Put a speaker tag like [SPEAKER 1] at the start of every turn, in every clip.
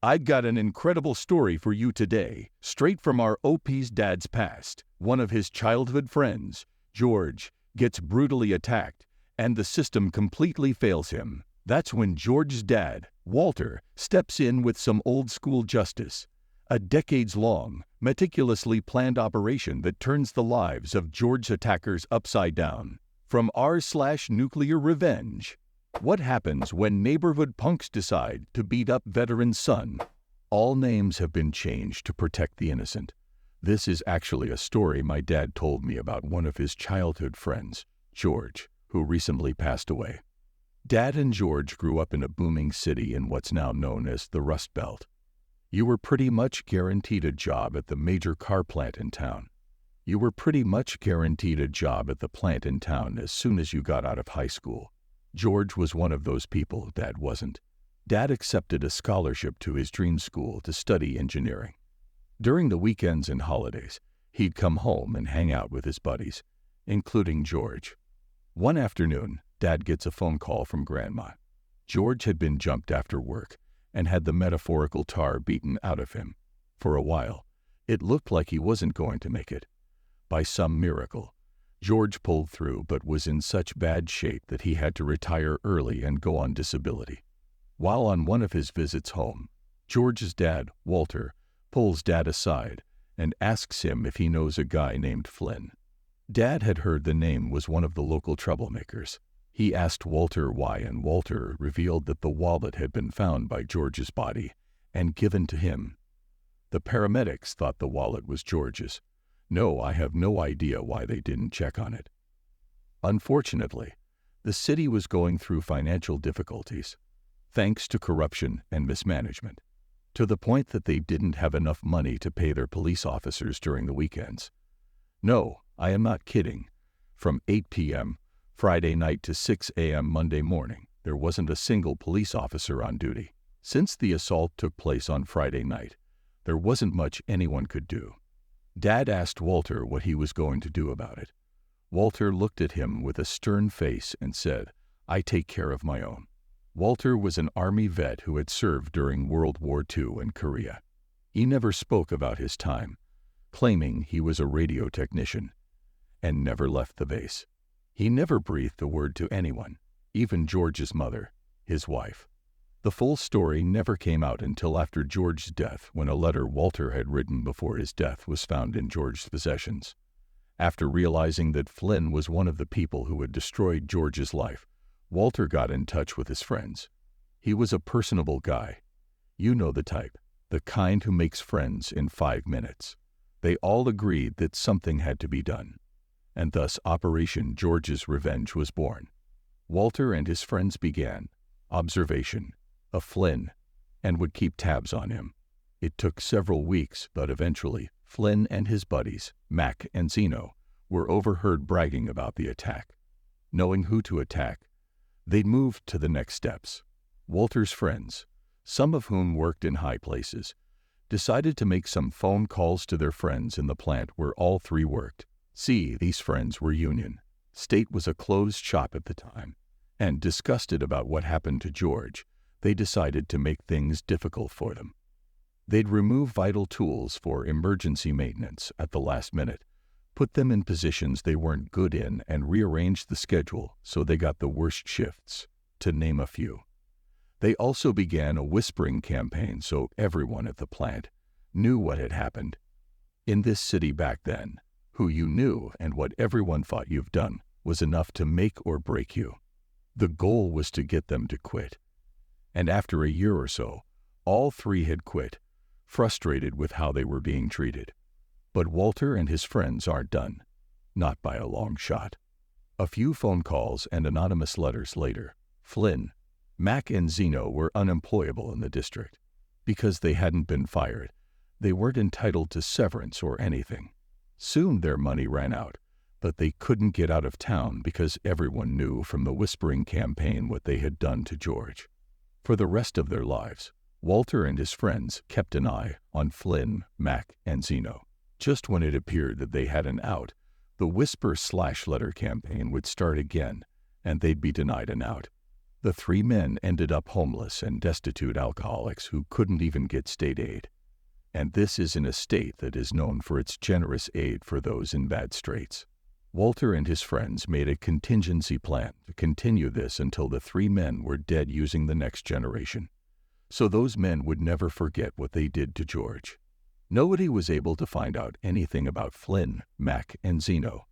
[SPEAKER 1] I've got an incredible story for you today, straight from our OP's dad's past. One of his childhood friends, George, gets brutally attacked, and the system completely fails him. That's when George's dad, Walter, steps in with some old-school justice. A decades-long, meticulously planned operation that turns the lives of George's attackers upside down. From r/NuclearRevenge. What happens when neighborhood punks decide to beat up veteran's son? All names have been changed to protect the innocent. This is actually a story my dad told me about one of his childhood friends, George, who recently passed away. Dad and George grew up in a booming city in what's now known as the Rust Belt. You were pretty much guaranteed a job at the major car plant in town. You were pretty much guaranteed a job at the plant in town as soon as you got out of high school. George was one of those people. Dad wasn't. Dad accepted a scholarship to his dream school to study engineering. During the weekends and holidays, he'd come home and hang out with his buddies, including George. One afternoon, Dad gets a phone call from Grandma. George had been jumped after work and had the metaphorical tar beaten out of him. For a while, it looked like he wasn't going to make it. By some miracle, George pulled through but was in such bad shape that he had to retire early and go on disability. While on one of his visits home, George's dad, Walter, pulls Dad aside and asks him if he knows a guy named Flynn. Dad had heard the name was one of the local troublemakers. He asked Walter why, and Walter revealed that the wallet had been found by George's body and given to him. The paramedics thought the wallet was George's. No, I have no idea why they didn't check on it. Unfortunately, the city was going through financial difficulties, thanks to corruption and mismanagement, to the point that they didn't have enough money to pay their police officers during the weekends. No, I am not kidding. From 8 p.m. Friday night to 6 a.m. Monday morning, there wasn't a single police officer on duty. Since the assault took place on Friday night, there wasn't much anyone could do. Dad asked Walter what he was going to do about it. Walter looked at him with a stern face and said, "I take care of my own." Walter was an Army vet who had served during World War II in Korea. He never spoke about his time, claiming he was a radio technician, and never left the base. He never breathed a word to anyone, even George's mother, his wife. The full story never came out until after George's death, when a letter Walter had written before his death was found in George's possessions. After realizing that Flynn was one of the people who had destroyed George's life, Walter got in touch with his friends. He was a personable guy. You know the type, the kind who makes friends in 5 minutes. They all agreed that something had to be done, and thus Operation George's Revenge was born. Walter and his friends began observation of Flynn and would keep tabs on him. It took several weeks, but eventually Flynn and his buddies, Mac and Zeno, were overheard bragging about the attack. Knowing who to attack, they moved to the next steps. Walter's friends, some of whom worked in high places, decided to make some phone calls to their friends in the plant where all three worked. See, these friends were union. State was a closed shop at the time, and disgusted about what happened to George, they decided to make things difficult for them. They'd remove vital tools for emergency maintenance at the last minute, put them in positions they weren't good in, and rearrange the schedule so they got the worst shifts, to name a few. They also began a whispering campaign so everyone at the plant knew what had happened. In this city back then, who you knew and what everyone thought you've done was enough to make or break you. The goal was to get them to quit. And after a year or so, all three had quit, frustrated with how they were being treated. But Walter and his friends aren't done. Not by a long shot. A few phone calls and anonymous letters later, Flynn, Mac, and Zeno were unemployable in the district. Because they hadn't been fired, they weren't entitled to severance or anything. Soon their money ran out, but they couldn't get out of town because everyone knew from the whispering campaign what they had done to George. For the rest of their lives, Walter and his friends kept an eye on Flynn, Mac, and Zeno. Just when it appeared that they had an out, the whisper/letter campaign would start again, and they'd be denied an out. The three men ended up homeless and destitute alcoholics who couldn't even get state aid. And this is in a state that is known for its generous aid for those in bad straits. Walter and his friends made a contingency plan to continue this until the three men were dead using the next generation. So those men would never forget what they did to George. Nobody was able to find out anything about Flynn, Mac, and Zeno.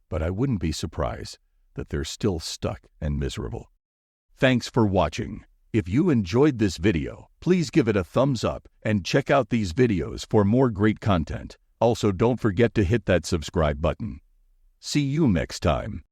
[SPEAKER 1] But I wouldn't be surprised that they're still stuck and miserable. Thanks for watching. If you enjoyed this video, please give it a thumbs up and check out these videos for more great content. Also, don't forget to hit that subscribe button. See you next time.